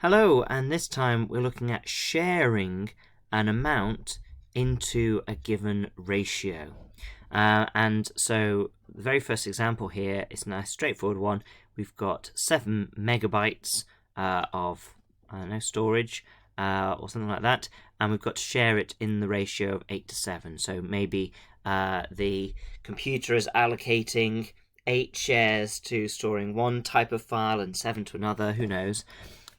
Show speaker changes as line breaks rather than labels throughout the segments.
Hello, and this time we're looking at sharing an amount into a given ratio. And so the very first example here is a nice straightforward one. We've got 7 megabytes of storage or something like that, and we've got to share it in the ratio of 8 to 7. So maybe the computer is allocating 8 shares to storing one type of file and 7 to another, who knows.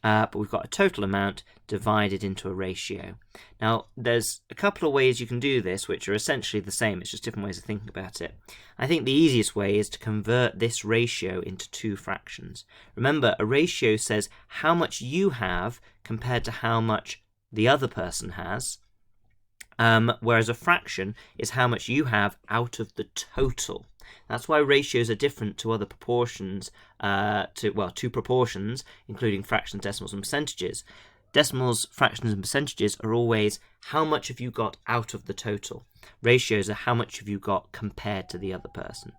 But we've got a total amount divided into a ratio. Now, there's a couple of ways you can do this, which are essentially the same. It's just different ways of thinking about it. I think the easiest way is to convert this ratio into 2 fractions. Remember, a ratio says how much you have compared to how much the other person has, whereas a fraction is how much you have out of the total. That's why ratios are different to other proportions, to proportions, including fractions, decimals, and percentages. Decimals, fractions, and percentages are always how much have you got out of the total. Ratios are how much have you got compared to the other person.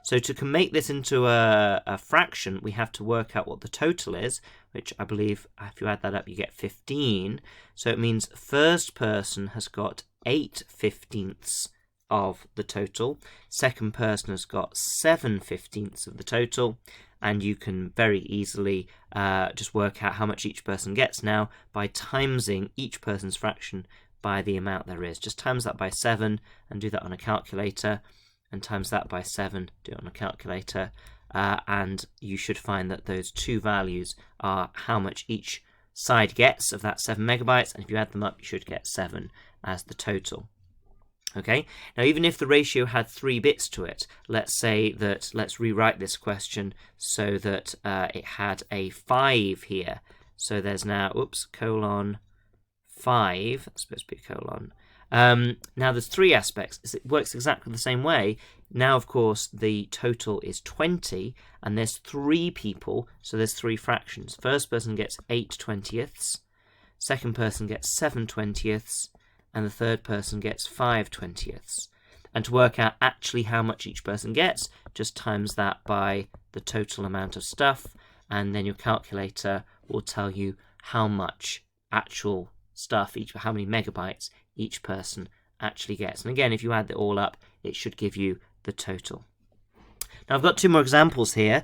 So to make this into a fraction, we have to work out what the total is, which I believe, if you add that up, you get 15. So it means first person has got 8/15 of the total, second person has got 7/15 of the total, and you can very easily just work out how much each person gets now by timesing each person's fraction by the amount there is. Just times that by 7 and do that on a calculator, and times that by 7, do it on a calculator, and you should find that those 2 values are how much each side gets of that 7 megabytes, and if you add them up, you should get 7 as the total. Okay, now even if the ratio had 3 bits to it, let's rewrite this question so that it had a 5 here. So there's now, colon 5, that's supposed to be a colon. Now there's 3 aspects. It works exactly the same way. Now, of course, the total is 20, and there's 3 people, so there's 3 fractions. First person gets 8/20, second person gets 7/20, and the third person gets 5/20. And to work out actually how much each person gets, just times that by the total amount of stuff, and then your calculator will tell you how much actual stuff, how many megabytes each person actually gets. And again, if you add it all up, it should give you the total. Now I've got 2 more examples here,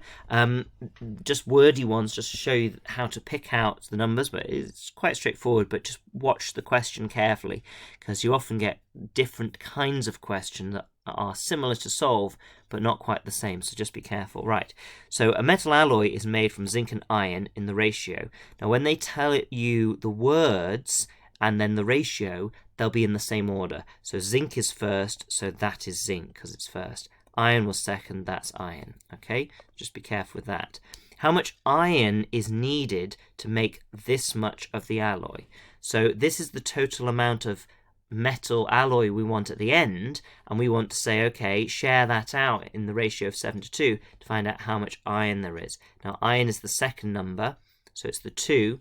just wordy ones, just to show you how to pick out the numbers, but it's quite straightforward. But just watch the question carefully, because you often get different kinds of questions that are similar to solve, but not quite the same, so just be careful. Right, so a metal alloy is made from zinc and iron in the ratio. Now when they tell you the words and then the ratio, they'll be in the same order. So zinc is first, so that is zinc because it's first. Iron was second, that's iron. Okay, just be careful with that. How much iron is needed to make this much of the alloy? So this is the total amount of metal alloy we want at the end, and we want to say, okay, share that out in the ratio of 7 to 2 to find out how much iron there is. Now iron is the second number, so it's the 2.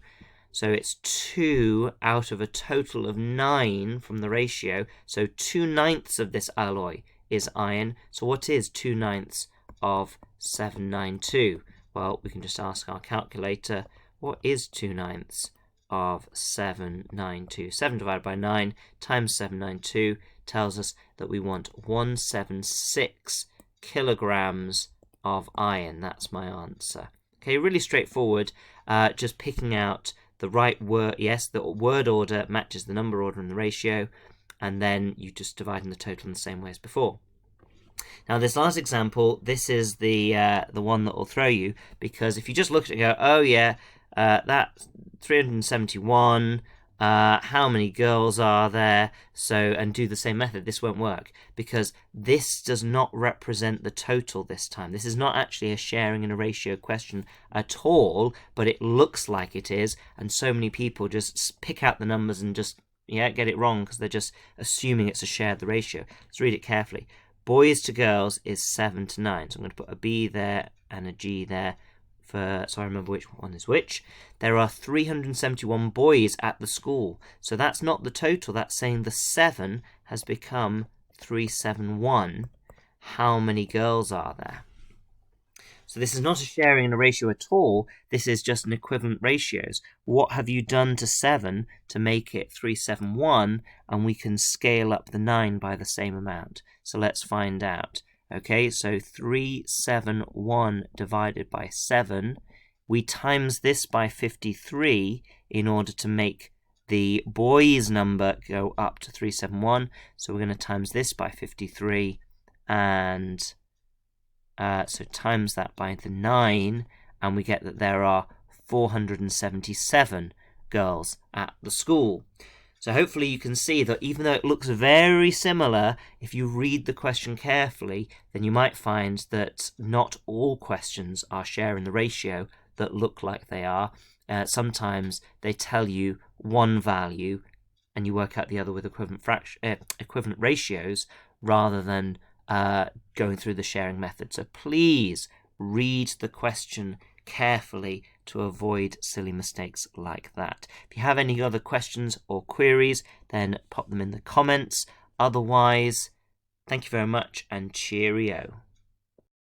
So it's 2 out of a total of 9 from the ratio. So 2/9 of this alloy is iron. So what is 2/9 of 792? Well, we can just ask our calculator, what is 2/9 of 792? 7 divided by 9 times 792 tells us that we want 176 kilograms of iron. That's my answer. Okay, really straightforward, just picking out the right word. Yes, the word order matches the number order in the ratio, and then you just divide in the total in the same way as before. Now this last example, this is the one that will throw you, because if you just look at it and go, oh yeah, that's 371, how many girls are there? So, and do the same method, this won't work, because this does not represent the total this time. This is not actually a sharing in a ratio question at all, but it looks like it is, and so many people just pick out the numbers and just get it wrong because they're just assuming it's a share of the ratio. Let's read it carefully. Boys to girls is 7 to 9. So I'm going to put a B there and a G there so I remember which one is which. There are 371 boys at the school. So that's not the total. That's saying the 7 has become 371. How many girls are there? So this is not a sharing in a ratio at all. This is just an equivalent ratios. What have you done to 7 to make it 371? And we can scale up the 9 by the same amount. So let's find out. Okay, so 371 divided by 7. We times this by 53 in order to make the boys' number go up to 371. So we're going to times this by 53 and so times that by the 9, and we get that there are 477 girls at the school. So hopefully you can see that even though it looks very similar, if you read the question carefully, then you might find that not all questions are sharing the ratio that look like they are. Sometimes they tell you one value and you work out the other with equivalent ratios rather than going through the sharing method. So please read the question carefully to avoid silly mistakes like that. If you have any other questions or queries, then pop them in the comments. Otherwise, thank you very much and cheerio.